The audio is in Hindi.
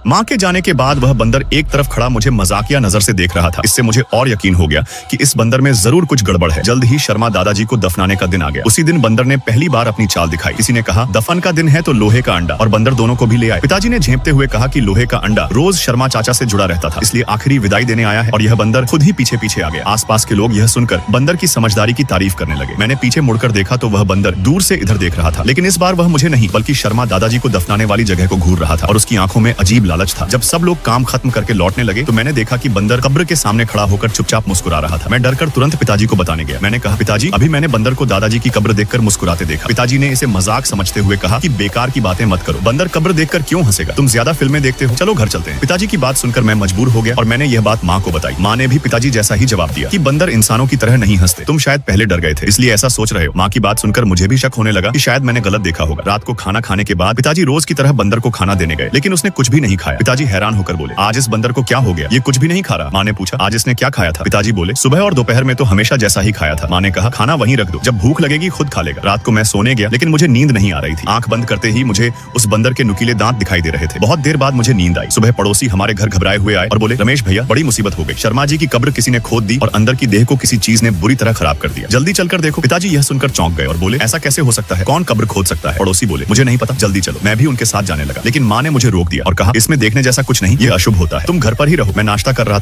माँ के जाने के बाद वह बंदर एक तरफ खड़ा मुझे मजाकिया नजर से देख रहा था। इससे मुझे और यकीन हो गया कि इस बंदर में जरूर कुछ गड़बड़ है। जल्द ही शर्मा दादाजी को दफनाने का दिन आ गया। उसी दिन बंदर ने पहली बार अपनी चाल दिखाई। किसी ने कहा दफन का दिन है तो लोहे का अंडा, और बंदर दोनों को भी ले आए। पिताजी ने झेंपते हुए कहा कि लोहे का अंडा रोज शर्मा चाचा से जुड़ा रहता था, इसलिए आखिरी विदाई देने आया है और यह बंदर खुद ही पीछे पीछे आ गया। आसपास के लोग यह सुनकर बंदर की समझदारी की तारीफ करने लगे। मैंने पीछे मुड़कर देखा तो वह बंदर दूर से इधर देख रहा था, लेकिन इस बार वह मुझे नहीं बल्कि शर्मा दादाजी को दफनाने वाली जगह को घूर रहा था, और उसकी आंखों में अजीब लालच था। जब सब लोग काम खत्म करके लौटने लगे तो मैंने देखा कि बंदर कब्र के सामने खड़ा होकर चुपचाप मुस्कुरा रहा था। मैं डरकर तुरंत पिताजी को बताने गया। मैंने कहा पिताजी, अभी मैंने बंदर को दादाजी की कब्र देखकर मुस्कुराते देखा। पिताजी ने इसे मजाक समझते हुए कहा कि बेकार की बातें मत करो, बंदर कब्र देखकर क्यों हंसेगा, तुम ज्यादा फिल्में देखते हो, चलो घर चलते हैं। पिताजी की बात सुनकर मैं मजबूर हो गया और मैंने यह बात माँ को बताई। माँ ने भी पिताजी जैसा ही जवाब दिया कि बंदर इंसानों की तरह नहीं हंसते, तुम शायद पहले डर गए थे इसलिए ऐसा सोच रहे हो। माँ की बात सुनकर मुझे भी शक होने लगा कि शायद मैंने गलत देखा होगा। रात को खाना खाने के बाद पिताजी रोज की तरह बंदर को खाना देने गए, लेकिन उसने कुछ भी नहीं खाया। पिताजी हैरान होकर बोले, आज इस बंदर को क्या हो गया, ये कुछ भी नहीं खा रहा। माँ ने पूछा, आज इसने क्या खाया था? पिताजी बोले, सुबह और दोपहर में तो हमेशा जैसा ही खाया था। माँ ने कहा, खाना वहीं रख दो, जब भूख लगेगी खुद खा लेगा। रात को मैं सोने गया, लेकिन मुझे नींद नहीं आ रही थी। आंख बंद करते ही मुझे उस बंदर के नुकीले दांत दिखाई दे रहे थे। बहुत देर बाद मुझे नींद आई। सुबह पड़ोसी हमारे घर घबराए हुए आए और बोले, रमेश भैया, बड़ी मुसीबत हो गई, शर्मा जी की कब्र किसी ने खोद दी और अंदर की देह को किसी चीज ने बुरी तरह खराब कर दिया, जल्दी चलकर देखो। पिताजी यह सुनकर चौंक गए और बोले, ऐसा कैसे हो सकता है, कौन कब्र खोद सकता है? पड़ोसी बोले, मुझे नहीं पता, जल्दी चलो। मैं भी उनके साथ जाने लगा, लेकिन माँ ने मुझे रोक दिया और कहा, इसमें देखने जैसा कुछ नहीं, ये अशुभ होता है, तुम घर पर ही रहो। मैं नाश्ता कर रहा था।